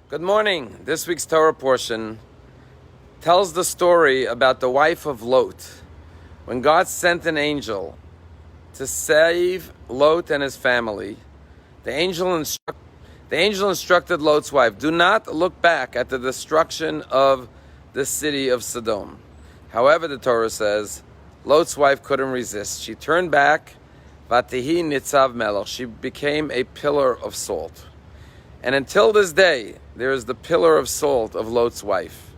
Good morning. This week's Torah portion tells the story about the wife of Lot. When God sent an angel to save Lot and his family, the angel instructed Lot's wife, do not look back at the destruction of the city of Sodom. However, the Torah says, Lot's wife couldn't resist. She turned back, Vatihi nitzav melech. She became a pillar of salt. And until this day, there is the pillar of salt of Lot's wife.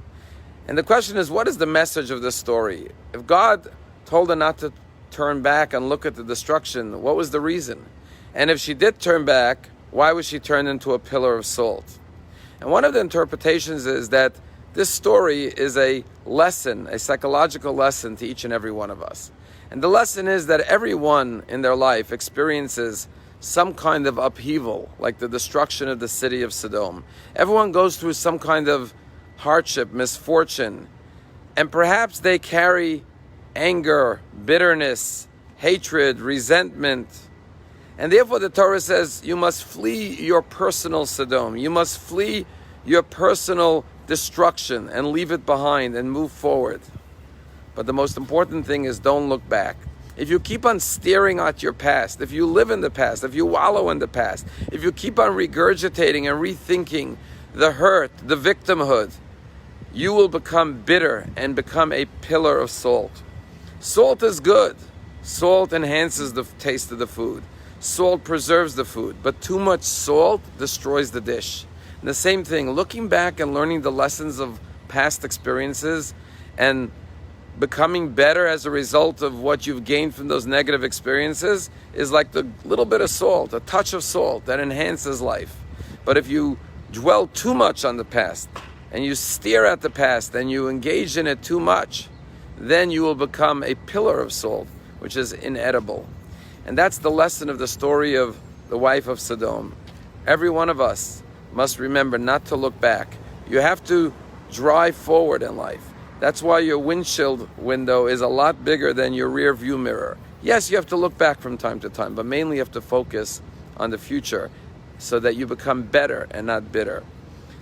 And the question is, what is the message of this story? If God told her not to turn back and look at the destruction, what was the reason? And if she did turn back, why was she turned into a pillar of salt? And one of the interpretations is that this story is a lesson, a psychological lesson to each and every one of us. And the lesson is that everyone in their life experiences some kind of upheaval, like the destruction of the city of Sodom. Everyone goes through some kind of hardship, misfortune, and perhaps they carry anger, bitterness, hatred, resentment. And therefore the Torah says you must flee your personal Sodom. You must flee your personal destruction and leave it behind and move forward. But the most important thing is don't look back. If you keep on staring at your past, if you live in the past, if you wallow in the past, if you keep on regurgitating and rethinking the hurt, the victimhood, you will become bitter and become a pillar of salt. Salt is good. Salt enhances the taste of the food. Salt preserves the food, but too much salt destroys the dish. And the same thing, looking back and learning the lessons of past experiences and becoming better as a result of what you've gained from those negative experiences is like the little bit of salt, a touch of salt that enhances life. But if you dwell too much on the past and you stare at the past and you engage in it too much, then you will become a pillar of salt, which is inedible. And that's the lesson of the story of the wife of Sodom. Every one of us must remember not to look back. You have to drive forward in life. That's why your windshield window is a lot bigger than your rear view mirror. Yes, you have to look back from time to time, but mainly you have to focus on the future so that you become better and not bitter.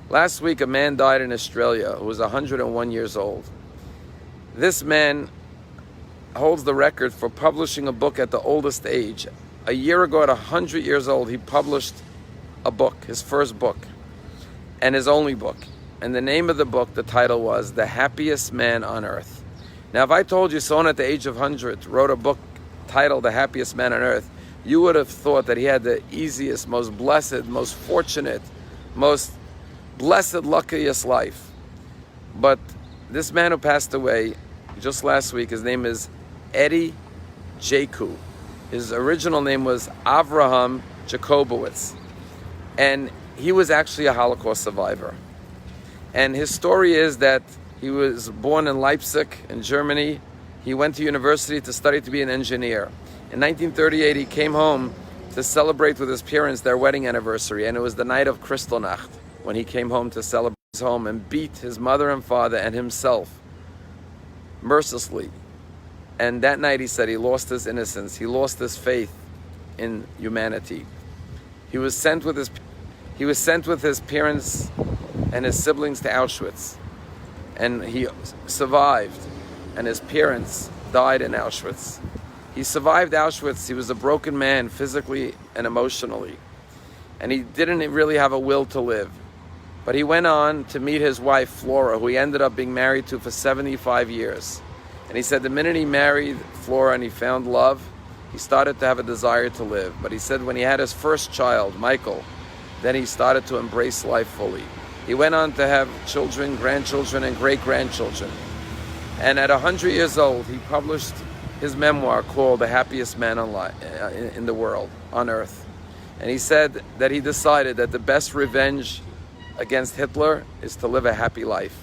Last week, a man died in Australia who was 101 years old. This man holds the record for publishing a book at the oldest age. A year ago, at 100 years old, he published a book, his first book, and his only book. And the name of the book, the title was The Happiest Man on Earth. Now, if I told you someone at the age of 100 wrote a book titled The Happiest Man on Earth, you would have thought that he had the easiest, most blessed, most fortunate, most blessed, luckiest life. But this man who passed away just last week, his name is Jaku. His original name was Avraham Jacobowitz. And he was actually a Holocaust survivor. And his story is that he was born in Leipzig, in Germany. He went to university to study to be an engineer. In 1938, he came home to celebrate with his parents their wedding anniversary. And it was the night of Kristallnacht when he came home to celebrate his home and beat his mother and father and himself mercilessly. And that night, he said, he lost his innocence. He lost his faith in humanity. He was sent with his parents and his siblings to Auschwitz, and he survived, and his parents died in Auschwitz. He survived Auschwitz. He was a broken man physically and emotionally, and he didn't really have a will to live. But he went on to meet his wife Flora, who he ended up being married to for 75 years. And he said the minute he married Flora and he found love, he started to have a desire to live. But he said when he had his first child, Michael, then he started to embrace life fully. He went on to have children, grandchildren, and great-grandchildren. And at 100 years old, he published his memoir called The Happiest Man in the world, on earth. And he said that he decided that the best revenge against Hitler is to live a happy life.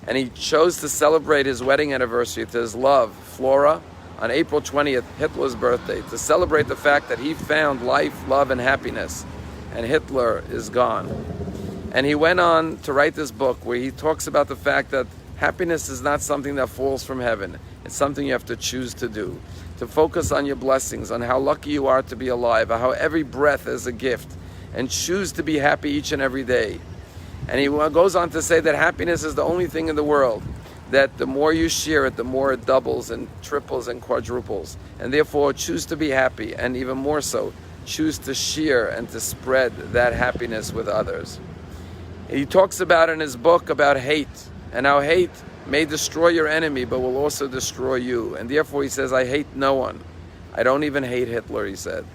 And he chose to celebrate his wedding anniversary to his love, Flora, on April 20th, Hitler's birthday, to celebrate the fact that he found life, love, and happiness, and Hitler is gone. And he went on to write this book where he talks about the fact that happiness is not something that falls from heaven. It's something you have to choose to do. To focus on your blessings, on how lucky you are to be alive, how every breath is a gift, and choose to be happy each and every day. And he goes on to say that happiness is the only thing in the world that the more you share it, the more it doubles and triples and quadruples. And therefore, choose to be happy, and even more so, choose to share and to spread that happiness with others. He talks about in his book about hate, and how hate may destroy your enemy, but will also destroy you. And therefore, he says, I hate no one. I don't even hate Hitler, he said.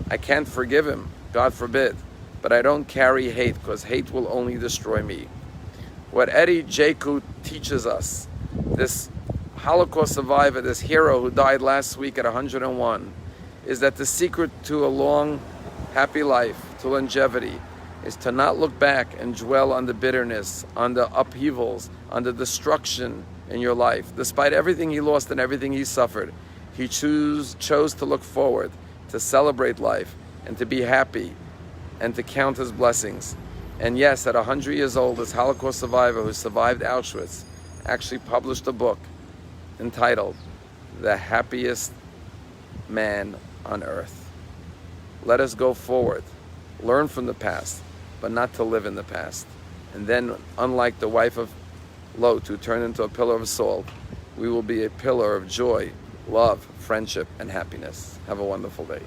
I can't forgive him, God forbid, but I don't carry hate, because hate will only destroy me. What Eddie Jaku teaches us, this Holocaust survivor, this hero who died last week at 101, is that the secret to a long, happy life, to longevity, is to not look back and dwell on the bitterness, on the upheavals, on the destruction in your life. Despite everything he lost and everything he suffered, he chose to look forward, to celebrate life, and to be happy, and to count his blessings. And yes, at 100 years old, this Holocaust survivor who survived Auschwitz actually published a book entitled The Happiest Man on Earth. Let us go forward, learn from the past, but not to live in the past. And then, unlike the wife of Lot, who turned into a pillar of salt, we will be a pillar of joy, love, friendship, and happiness. Have a wonderful day.